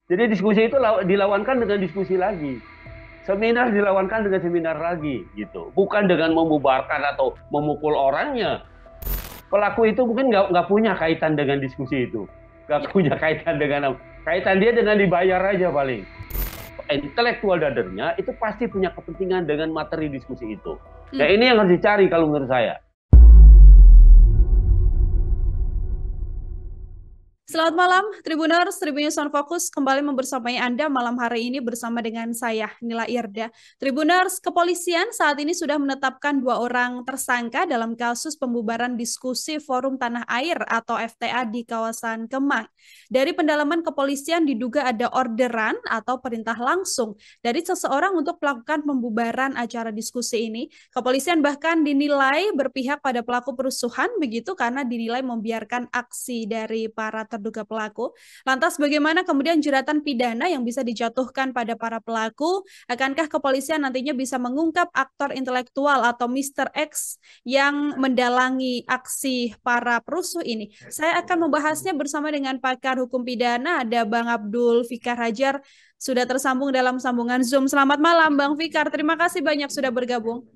Jadi diskusi itu dilawankan dengan diskusi lagi. Seminar dilawankan dengan seminar lagi gitu. Bukan dengan membubarkan atau memukul orangnya. Pelaku itu mungkin nggak punya kaitan dengan diskusi itu. Nggak Ya. punya kaitan dengan kaitan dia dengan dibayar aja paling. Intelektual dadernya itu pasti punya kepentingan dengan materi diskusi itu. Hmm. Ya ini yang harus dicari kalau menurut saya. Selamat malam, Tribuners, Tribunnews on Focus kembali membersamai Anda malam hari ini bersama dengan saya, Nila Irda. Tribuners, kepolisian saat ini sudah menetapkan 2 orang tersangka dalam kasus pembubaran diskusi Forum Tanah Air atau FTA di kawasan Kemang. Dari pendalaman kepolisian diduga ada orderan atau perintah langsung dari seseorang untuk melakukan pembubaran acara diskusi ini. Kepolisian bahkan dinilai berpihak pada pelaku perusuhan begitu karena dinilai membiarkan aksi dari para terduga pelaku. Lantas bagaimana kemudian jeratan pidana yang bisa dijatuhkan pada para pelaku? Akankah kepolisian nantinya bisa mengungkap aktor intelektual atau Mr. X yang mendalangi aksi para perusuh ini? Saya akan membahasnya bersama dengan pakar hukum pidana, ada Bang Abdul Fikar Hajar, sudah tersambung dalam sambungan Zoom. Selamat malam Bang Fikar, terima kasih banyak sudah bergabung.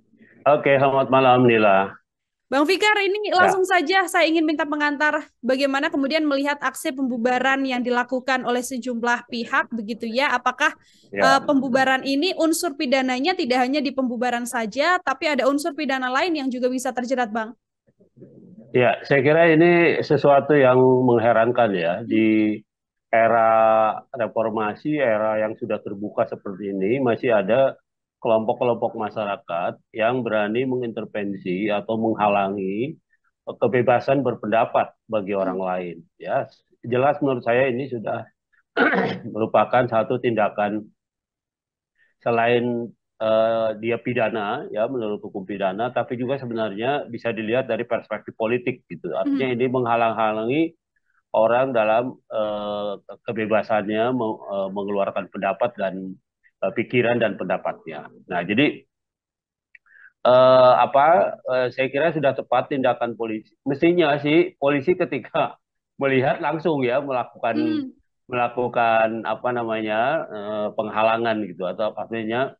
Oke, selamat malam Nila. Bang Fikar, ini Ya, langsung saja saya ingin minta pengantar bagaimana kemudian melihat aksi pembubaran yang dilakukan oleh sejumlah pihak, begitu ya. Apakah ya, pembubaran ini unsur pidananya tidak hanya di pembubaran saja, tapi ada unsur pidana lain yang juga bisa terjerat, Bang? ya. Saya kira ini sesuatu yang mengherankan ya Hmm. di era reformasi, era yang sudah terbuka seperti ini masih ada kelompok-kelompok masyarakat yang berani mengintervensi atau menghalangi kebebasan berpendapat bagi Hmm. orang lain. Ya, jelas menurut saya ini sudah merupakan satu tindakan selain dia pidana ya menurut hukum pidana, tapi juga sebenarnya bisa dilihat dari perspektif politik gitu. Hmm. Artinya ini menghalang-halangi orang dalam kebebasannya mengeluarkan pendapat dan pikiran dan pendapatnya. Nah, jadi saya kira sudah tepat tindakan polisi. Mestinya sih polisi ketika melihat langsung ya melakukan Hmm. melakukan apa namanya penghalangan gitu atau artinya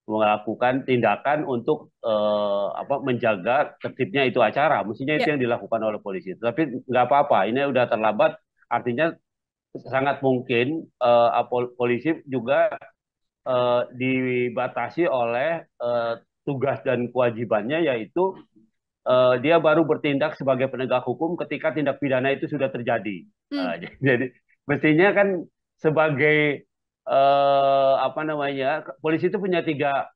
melakukan tindakan untuk menjaga tertibnya itu acara. Mestinya itu Ya. yang dilakukan oleh polisi. Tapi nggak apa-apa, ini udah terlambat. Artinya sangat mungkin polisi juga dibatasi oleh tugas dan kewajibannya, yaitu dia baru bertindak sebagai penegak hukum ketika tindak pidana itu sudah terjadi. Hmm. Jadi mestinya kan sebagai apa namanya polisi itu punya tiga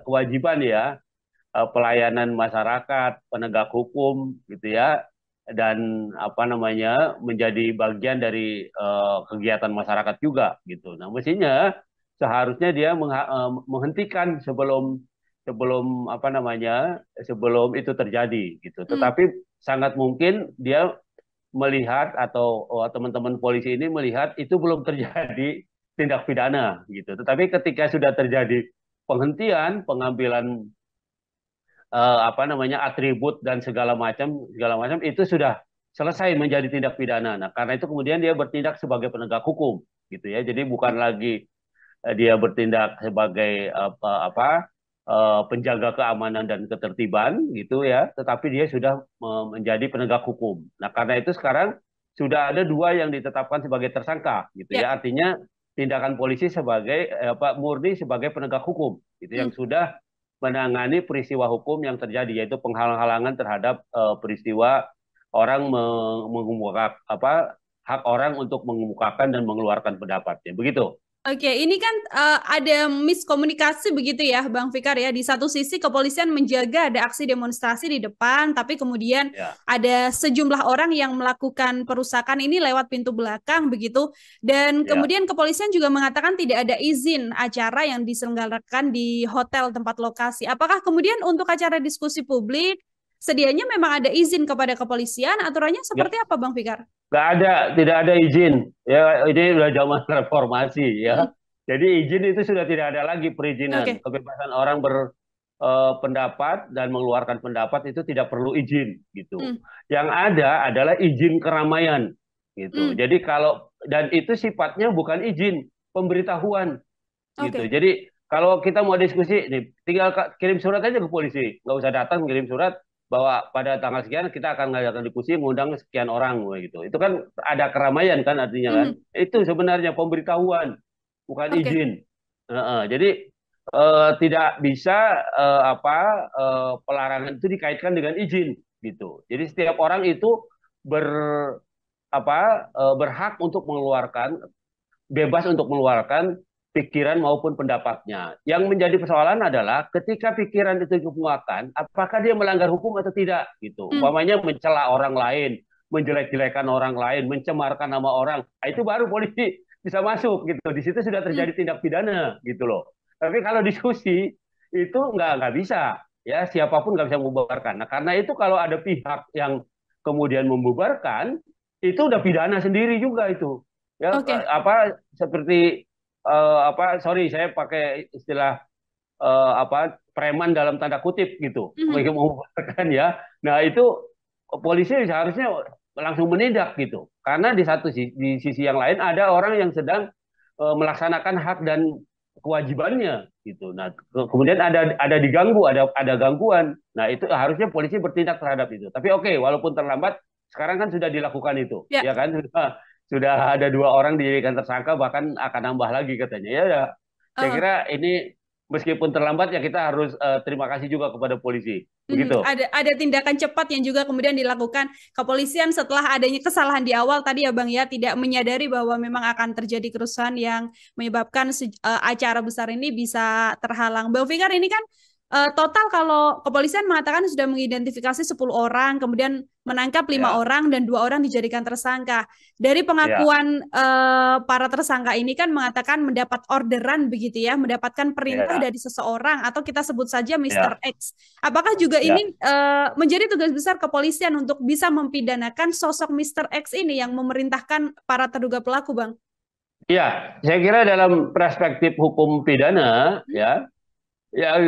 kewajiban ya, pelayanan masyarakat, penegak hukum gitu ya, dan apa namanya menjadi bagian dari kegiatan masyarakat juga gitu. Nah, mestinya seharusnya dia menghentikan sebelum sebelum apa namanya sebelum itu terjadi gitu. Hmm. Tetapi sangat mungkin dia melihat atau teman-teman polisi ini melihat itu belum terjadi tindak pidana gitu. Tetapi ketika sudah terjadi penghentian, pengambilan apa namanya atribut dan segala macam itu sudah selesai menjadi tindak pidana. Nah, karena itu kemudian dia bertindak sebagai penegak hukum gitu ya. Jadi bukan lagi dia bertindak sebagai penjaga keamanan dan ketertiban gitu ya, tetapi dia sudah menjadi penegak hukum. Nah, karena itu sekarang sudah ada dua yang ditetapkan sebagai tersangka gitu Ya. ya. Artinya tindakan polisi sebagai murni sebagai penegak hukum gitu Hmm. yang sudah menangani peristiwa hukum yang terjadi, yaitu penghalang-halangan terhadap peristiwa orang mengemukakan hak orang untuk mengemukakan dan mengeluarkan pendapatnya. Begitu. Oke, ini kan ada miskomunikasi begitu ya, Bang Fikar ya. Di satu sisi kepolisian menjaga ada aksi demonstrasi di depan, tapi kemudian Ya, ada sejumlah orang yang melakukan perusakan ini lewat pintu belakang begitu. Dan ya. kemudian kepolisian juga mengatakan tidak ada izin acara yang diselenggarakan di hotel tempat lokasi. Apakah kemudian untuk acara diskusi publik sedianya memang ada izin kepada kepolisian? Aturannya seperti Nggak, apa, Bang Fikar? nggak ada, tidak ada izin. Ya, ini udah zaman reformasi Hmm. ya. Jadi izin itu sudah tidak ada lagi perizinan. Oke. Kebebasan orang berpendapat dan mengeluarkan pendapat itu tidak perlu izin gitu. Hmm. Yang ada adalah izin keramaian. gitu. Hmm, Jadi kalau dan itu sifatnya bukan izin, pemberitahuan gitu. oke. Jadi kalau kita mau diskusi, nih, tinggal kirim surat aja ke polisi, nggak usah datang kirim surat bahwa pada tanggal sekian kita akan ngadakan diskusi, ngundang sekian orang gitu. Itu kan ada keramaian kan artinya kan. Mhm, Itu sebenarnya pemberitahuan, bukan oke. izin. Jadi tidak bisa pelarangan itu dikaitkan dengan izin gitu. Jadi setiap orang itu ber berhak untuk mengeluarkan bebas untuk mengeluarkan pikiran maupun pendapatnya. Yang menjadi persoalan adalah ketika pikiran itu dikemukakan, apakah dia melanggar hukum atau tidak gitu. Hmm, Umpamanya mencela orang lain, menjelek-jelekan orang lain, mencemarkan nama orang, nah, itu baru polisi bisa masuk gitu. Di situ sudah hmm, terjadi tindak pidana gitu loh. Tapi kalau diskusi itu nggak bisa ya siapapun nggak bisa membubarkan. Nah karena itu kalau ada pihak yang kemudian membubarkan itu udah pidana sendiri juga itu ya oke. seperti sorry saya pakai istilah preman dalam tanda kutip gitu Mhm, mengumpulkan ya. Nah itu polisi seharusnya langsung menindak gitu karena di sisi yang lain ada orang yang sedang melaksanakan hak dan kewajibannya gitu. Nah kemudian ada diganggu, ada gangguan. Nah itu harusnya polisi bertindak terhadap itu. Tapi oke, walaupun terlambat, sekarang kan sudah dilakukan itu, ya. ya kan? Sudah ada dua orang dijadikan tersangka, bahkan akan nambah lagi katanya. Ya, ya. Saya Oh, kira ini meskipun terlambat ya kita harus terima kasih juga kepada polisi. Begitu. ada tindakan cepat yang juga kemudian dilakukan kepolisian setelah adanya kesalahan di awal tadi ya Bang ya, tidak menyadari bahwa memang akan terjadi kerusuhan yang menyebabkan acara besar ini bisa terhalang. Bang Fikar, ini kan total kalau kepolisian mengatakan sudah mengidentifikasi 10 orang, kemudian menangkap 5 Ya, orang dan 2 orang dijadikan tersangka. Dari ya, pengakuan para tersangka ini kan mengatakan mendapat orderan begitu ya, mendapatkan perintah ya, dari seseorang atau kita sebut saja Mister ya, X. Apakah juga ya. ini menjadi tugas besar kepolisian untuk bisa mempidanakan sosok Mister X ini yang memerintahkan para terduga pelaku, Bang? Ya, saya kira dalam perspektif hukum pidana Hmm? ya, yang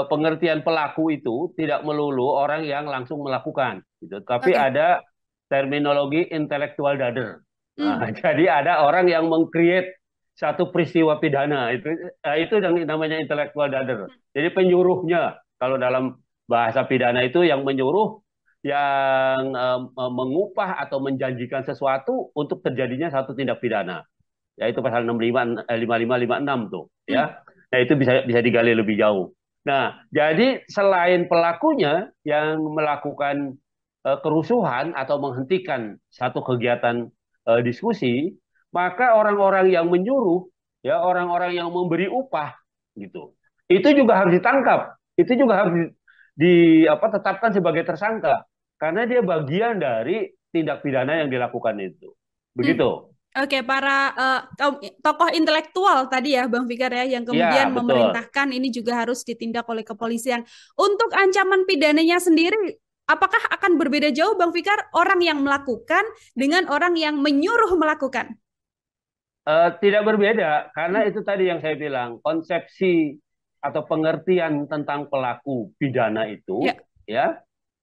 pengertian pelaku itu tidak melulu orang yang langsung melakukan, gitu. Tapi Oke. ada terminologi intellectual dader. Hmm. Nah, jadi ada orang yang mengcreate satu peristiwa pidana itu yang namanya intellectual dader. Jadi penyuruhnya kalau dalam bahasa pidana itu yang menyuruh yang mengupah atau menjanjikan sesuatu untuk terjadinya satu tindak pidana yaitu pasal 65 5556 tuh Hmm. ya. Nah, itu bisa bisa digali lebih jauh. Nah, jadi selain pelakunya yang melakukan kerusuhan atau menghentikan satu kegiatan diskusi, maka orang-orang yang menyuruh ya orang-orang yang memberi upah gitu. Itu juga harus ditangkap. Itu juga harus tetapkan sebagai tersangka karena dia bagian dari tindak pidana yang dilakukan itu. Hmm. Begitu. Oke, para tokoh intelektual tadi ya, Bang Fikar ya, yang kemudian Ya, betul. memerintahkan ini juga harus ditindak oleh kepolisian. Untuk ancaman pidananya sendiri, apakah akan berbeda jauh, Bang Fikar, orang yang melakukan dengan orang yang menyuruh melakukan? Tidak berbeda karena Hmm. itu tadi yang saya bilang konsepsi atau pengertian tentang pelaku pidana itu Ya. ya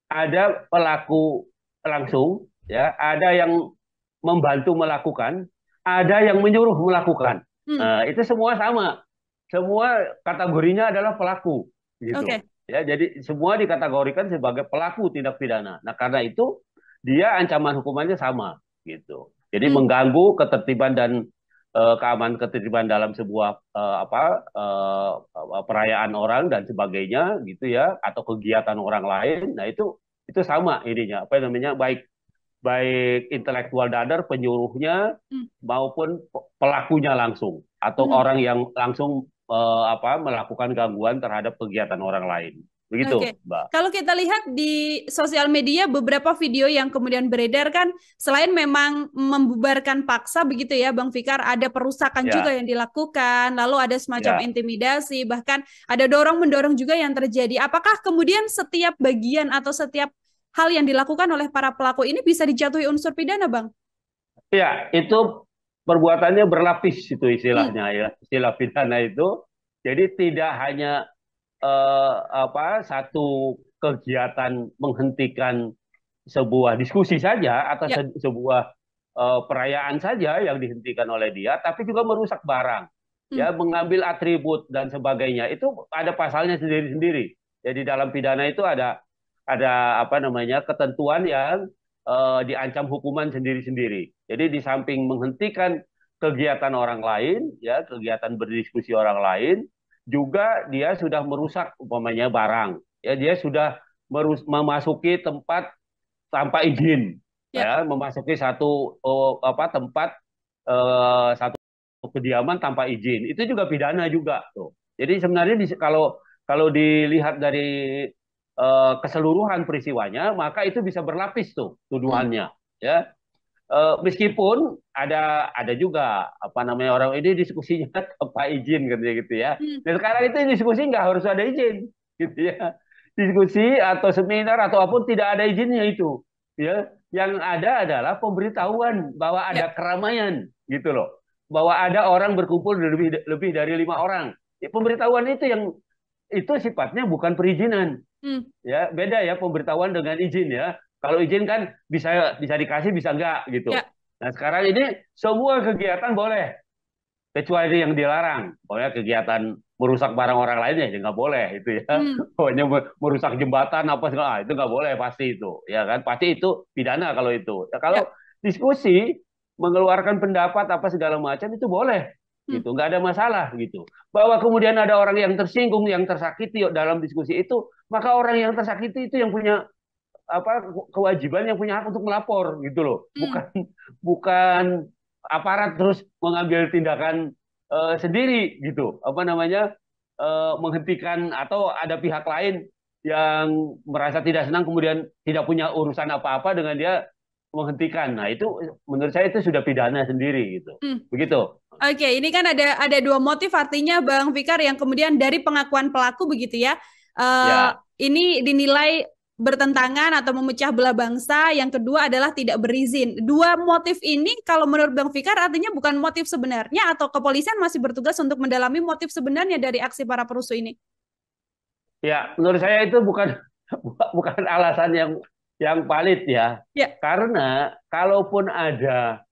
ada pelaku langsung ya ada yang membantu melakukan ada yang menyuruh melakukan. Hmm. Itu semua sama, semua kategorinya adalah pelaku Oke. gitu ya, jadi semua dikategorikan sebagai pelaku tindak pidana. Nah karena itu dia ancaman hukumannya sama gitu, jadi Hmm. mengganggu ketertiban dan keamanan ketertiban dalam sebuah perayaan orang dan sebagainya gitu ya atau kegiatan orang lain. Nah itu sama ininya apa namanya, baik baik intelektual dader penyuruhnya Hmm. maupun pelakunya langsung atau Hmm. orang yang langsung melakukan gangguan terhadap kegiatan orang lain. Begitu, Oke, Mbak. kalau kita lihat di sosial media beberapa video yang kemudian beredar kan selain memang membubarkan paksa begitu ya Bang Fikar, ada perusakan juga Ya, yang dilakukan, lalu ada semacam ya. intimidasi, bahkan ada dorong-mendorong juga yang terjadi. Apakah kemudian setiap bagian atau setiap hal yang dilakukan oleh para pelaku ini bisa dijatuhi unsur pidana, Bang? Ya, itu perbuatannya berlapis itu Hmm, istilahnya ya. Istilah pidana itu. Jadi tidak hanya satu kegiatan menghentikan sebuah diskusi saja atau ya. sebuah perayaan saja yang dihentikan oleh dia, tapi juga merusak barang, Hmm. ya, mengambil atribut dan sebagainya. Itu ada pasalnya sendiri-sendiri. Jadi dalam pidana itu ada apa namanya ketentuan yang diancam hukuman sendiri-sendiri. Jadi di samping menghentikan kegiatan orang lain, ya, kegiatan berdiskusi orang lain, juga dia sudah merusak umpamanya barang, ya, dia sudah memasuki tempat tanpa izin, Ya. ya, memasuki satu apa tempat satu kediaman tanpa izin, itu juga pidana juga tuh. Jadi sebenarnya kalau kalau dilihat dari keseluruhan peristiwanya, maka itu bisa berlapis tuh Hmm. tuduhannya, ya. Meskipun ada juga apa namanya orang ini diskusinya tanpa izin katanya gitu ya. Hmm. Dan sekarang itu diskusi nggak harus ada izin gitu ya. Diskusi atau seminar atau apapun tidak ada izinnya itu. Ya, yang ada adalah pemberitahuan bahwa Ya. ada keramaian gitu loh. Bahwa ada orang berkumpul lebih lebih dari 5 orang. Ya, pemberitahuan itu yang itu sifatnya bukan perizinan, Hmm. ya, beda ya pemberitahuan dengan izin ya. Kalau izin kan bisa bisa dikasih bisa enggak gitu. Ya. Nah sekarang ini semua kegiatan boleh kecuali yang dilarang. Pokoknya kegiatan merusak barang orang lain ya nggak boleh itu ya. Hmm. Pokoknya merusak jembatan apa segala itu nggak boleh pasti itu, ya kan, pasti itu pidana kalau itu. Ya, kalau Ya. diskusi mengeluarkan pendapat apa segala macam itu boleh Hmm. gitu, nggak ada masalah gitu. Bahwa kemudian ada orang yang tersinggung, yang tersakiti dalam diskusi itu, maka orang yang tersakiti itu yang punya apa kewajiban, yang punya hak untuk melapor gitu loh, Hmm. bukan aparat terus mengambil tindakan sendiri gitu, apa namanya, menghentikan atau ada pihak lain yang merasa tidak senang kemudian tidak punya urusan apa-apa dengan dia menghentikan. Nah itu menurut saya itu sudah pidana sendiri gitu, Hmm. begitu. Oke, ini kan ada dua motif artinya Bang Fikar yang kemudian dari pengakuan pelaku begitu ya. Eh, Ya. ini dinilai bertentangan atau memecah belah bangsa. Yang kedua adalah tidak berizin. Dua motif ini kalau menurut Bang Fikar artinya bukan motif sebenarnya atau kepolisian masih bertugas untuk mendalami motif sebenarnya dari aksi para perusuh ini. Ya, menurut saya itu bukan bukan alasan yang valid ya. Ya. Karena kalaupun ada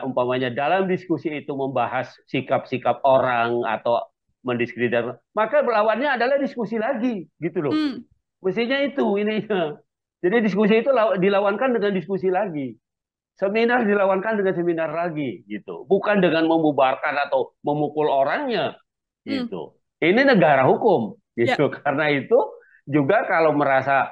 umpamanya dalam diskusi itu membahas sikap-sikap orang atau mendiskreditkan, maka lawannya adalah diskusi lagi gitu loh. Hmm. Mestinya itu ininya. Jadi diskusi itu dilawankan dengan diskusi lagi. Seminar dilawankan dengan seminar lagi gitu. Bukan dengan membubarkan atau memukul orangnya Hmm. gitu. Ini negara hukum Ya. gitu. Karena itu juga kalau merasa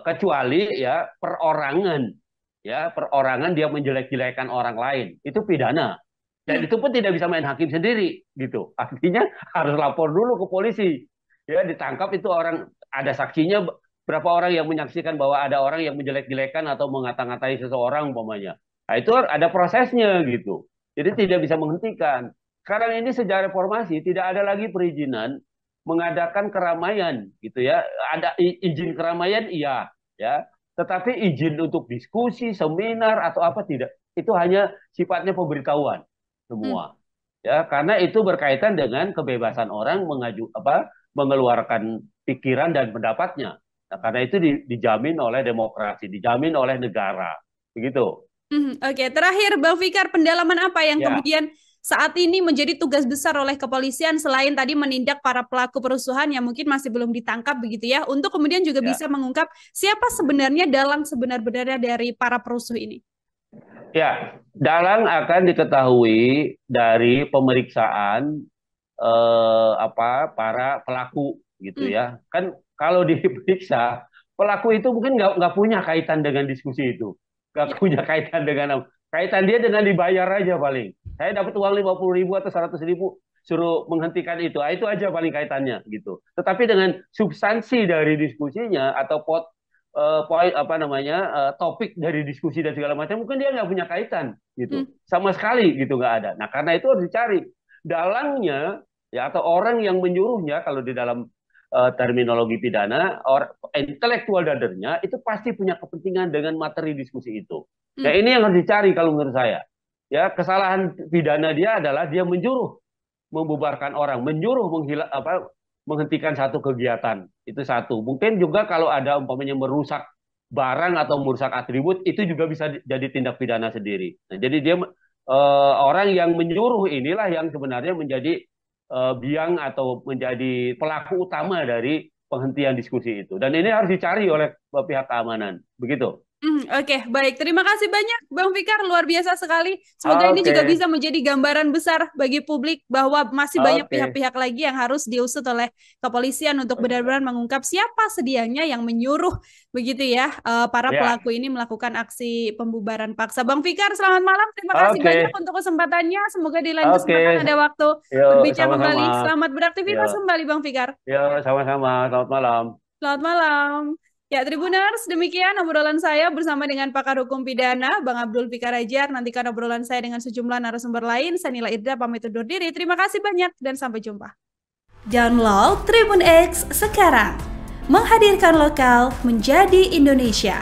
kecuali ya perorangan, ya perorangan dia menjelek-jelekan orang lain itu pidana, dan Hmm. itu pun tidak bisa main hakim sendiri gitu. Artinya harus lapor dulu ke polisi, ya, ditangkap itu orang, ada saksinya berapa orang yang menyaksikan bahwa ada orang yang menjelek-jelekan atau mengata-ngatai seseorang umpamanya. Nah, itu ada prosesnya gitu. Jadi tidak bisa menghentikan. Sekarang ini sejak reformasi tidak ada lagi perizinan mengadakan keramaian gitu ya. Ada izin keramaian iya, ya. Tetapi izin untuk diskusi, seminar atau apa tidak. Itu hanya sifatnya pemberitahuan Hmm. semua. Ya, karena itu berkaitan dengan kebebasan orang mengeluarkan pikiran dan pendapatnya. Nah, karena itu dijamin oleh demokrasi, dijamin oleh negara. Begitu. Oke, terakhir Bang Fikar, pendalaman apa yang Ya, kemudian saat ini menjadi tugas besar oleh kepolisian selain tadi menindak para pelaku perusuhan yang mungkin masih belum ditangkap begitu ya, untuk kemudian juga ya. bisa mengungkap siapa sebenarnya dalang sebenar-benarnya dari para perusuh ini. Ya, dalang akan diketahui dari pemeriksaan apa para pelaku gitu Hmm. ya. Kan kalau diperiksa pelaku itu mungkin nggak punya kaitan dengan diskusi itu, Ya. nggak punya kaitan dengan kaitan dia dengan dibayar aja paling. Saya dapat uang 50.000 atau 100.000 suruh menghentikan itu, itu aja paling kaitannya gitu. Tetapi dengan substansi dari diskusinya atau poin apa namanya topik dari diskusi dan segala macam mungkin dia nggak punya kaitan Hmm. gitu sama sekali gitu, nggak ada. Nah karena itu harus dicari dalangnya, ya, atau orang yang menyuruhnya. Kalau di dalam terminologi pidana, intellectual dadernya itu pasti punya kepentingan dengan materi diskusi itu. Hmm. Ya ini yang harus dicari kalau menurut saya. Ya, kesalahan pidana dia adalah dia menyuruh membubarkan orang, menyuruh menghentikan satu kegiatan. Itu satu. Mungkin juga kalau ada umpamanya merusak barang atau merusak atribut itu juga bisa jadi tindak pidana sendiri. Nah, jadi dia orang yang menyuruh inilah yang sebenarnya menjadi biang atau menjadi pelaku utama dari penghentian diskusi itu. Dan ini harus dicari oleh pihak keamanan. Begitu. Oke, baik. Terima kasih banyak, Bang Fikar. Luar biasa sekali. Semoga ini juga Oke, bisa menjadi gambaran besar bagi publik bahwa masih banyak oke. pihak-pihak lagi yang harus diusut oleh kepolisian untuk benar-benar mengungkap siapa sedianya yang menyuruh begitu ya para Ya, pelaku ini melakukan aksi pembubaran paksa. Bang Fikar, selamat malam. Terima kasih banyak oke, untuk kesempatannya. Semoga di lain oke. kesempatan ada waktu Yuk, berbicara sama-sama. kembali. Selamat beraktivitas Yuk, kembali, Bang Fikar. yuk, sama-sama. Selamat malam. Selamat malam. Ya, Tribuners, demikian obrolan saya bersama dengan pakar hukum pidana, Bang Abdul Fikar Ajar. Nantikan obrolan saya dengan sejumlah narasumber lain. Saya Nila Irda, pamit undur diri. Terima kasih banyak dan sampai jumpa. Download Tribun X sekarang. Menghadirkan lokal menjadi Indonesia.